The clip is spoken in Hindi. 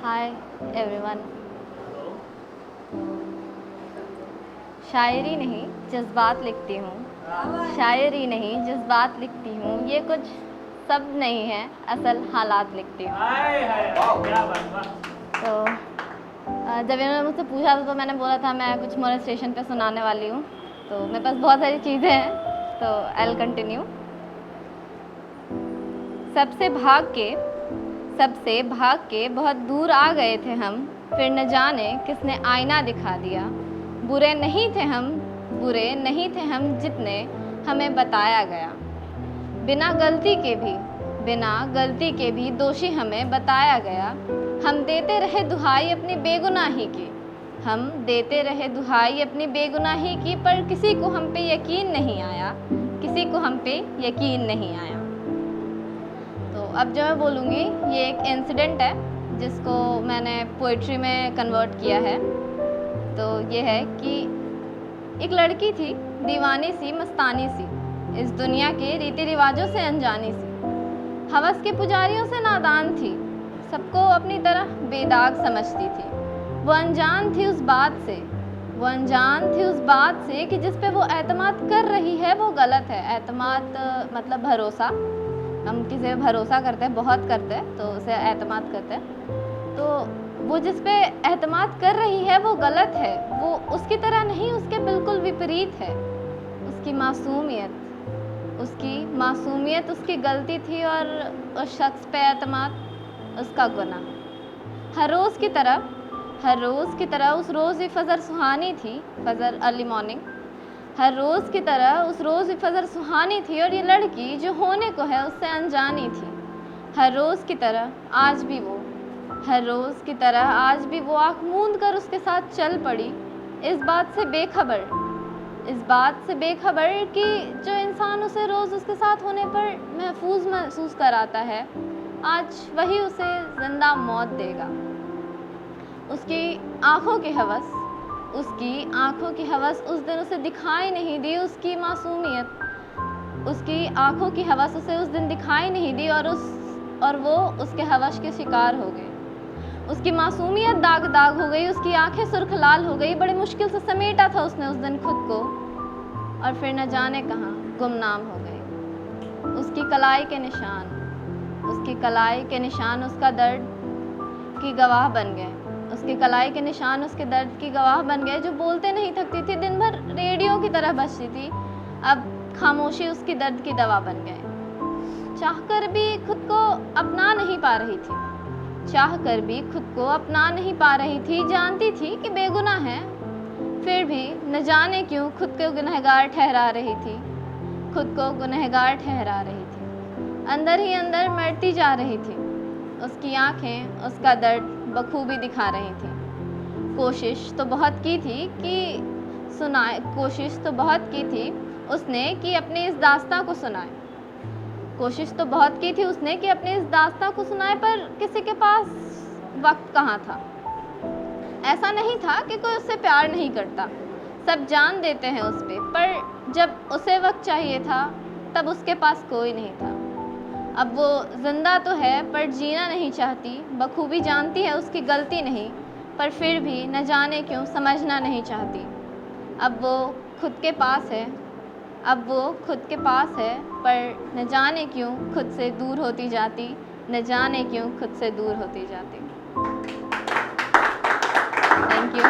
Hi everyone. शायरी नहीं जज्बात लिखती हूँ, शायरी नहीं जज्बात लिखती हूँ, ये कुछ सब नहीं है असल हालात लिखती हूँ। तो जब इन्होंने मुझसे पूछा था तो मैंने बोला था मैं कुछ मोलेस्टेशन पे सुनाने वाली हूँ। तो मेरे पास बहुत सारी चीज़ें हैं, तो आई विल कंटिन्यू। सबसे भाग के बहुत दूर आ गए थे हम, फिर न जाने किसने आईना दिखा दिया। बुरे नहीं थे हम जितने हमें बताया गया। बिना गलती के भी दोषी हमें बताया गया। हम देते रहे दुहाई अपनी बेगुनाही की, पर किसी को हम पे यकीन नहीं आया। तो अब जो मैं बोलूँगी ये एक इंसिडेंट है जिसको मैंने पोइट्री में कन्वर्ट किया है। तो ये है कि एक लड़की थी दीवानी सी मस्तानी सी, इस दुनिया के रीति रिवाजों से अनजानी सी, हवस के पुजारियों से नादान थी, सबको अपनी तरह बेदाग समझती थी। वो अनजान थी उस बात से कि जिस पे वो एतमाद कर रही है वो गलत है। एतमाद मतलब भरोसा, हम किसी पे भरोसा करते हैं, बहुत करते हैं, तो उसे एतमाद कहते हैं। तो वो जिस पे एतमाद कर रही है वो गलत है, वो उसकी तरह नहीं, उसके बिल्कुल विपरीत है। उसकी मासूमियत उसकी गलती थी और उस शख्स पे एतमाद उसका गुनाह। हर रोज़ की तरह उस रोज़ भी फजर सुहानी थी, फजर अर्ली मॉर्निंग। हर रोज़ की तरह उस रोज़ भी फजर सुहानी थी, और ये लड़की जो होने को है उससे अनजानी थी। हर रोज़ की तरह आज भी वो आँख मूंद कर उसके साथ चल पड़ी, इस बात से बेखबर कि जो इंसान उसे रोज़ उसके साथ होने पर महफूज महसूस कराता है, आज वही उसे जिंदा मौत देगा। उसकी आँखों की हवस उस दिन उसे दिखाई नहीं दी, उसकी आँखों की हवस उसे उस दिन दिखाई नहीं दी, और वो उसके हवस के शिकार हो गए। उसकी मासूमियत दाग हो गई, उसकी आंखें सुर्ख लाल हो गई। बड़ी मुश्किल से समेटा था उसने उस दिन खुद को, और फिर न जाने कहाँ गुमनाम हो गई। उसकी कलाई के निशान उसका दर्द की गवाह बन गए। उसकी कलाई के निशान उसके दर्द की गवाह बन गए। जो बोलते नहीं थकती थी, दिन भर रेडियो की तरह बजती थी, अब खामोशी उसकी दर्द की दवा बन गए। चाहकर भी खुद को अपना नहीं पा रही थी, जानती थी कि बेगुनाह है, फिर भी न जाने क्यों खुद को गुनहगार ठहरा रही थी। अंदर ही अंदर मरती जा रही थी। उसकी आंखें उसका दर्द बखूबी दिखा रही थी। कोशिश तो बहुत की थी उसने कि अपनी इस दास्तां को सुनाए, पर किसी के पास वक्त कहाँ था। ऐसा नहीं था कि कोई उससे प्यार नहीं करता, सब जान देते हैं उस पर जब उसे वक्त चाहिए था तब उसके पास कोई नहीं था। अब वो जिंदा तो है पर जीना नहीं चाहती, बखूबी जानती है उसकी गलती नहीं, पर फिर भी न जाने क्यों समझना नहीं चाहती। अब वो खुद के पास है पर न जाने क्यों खुद से दूर होती जाती। Thank you.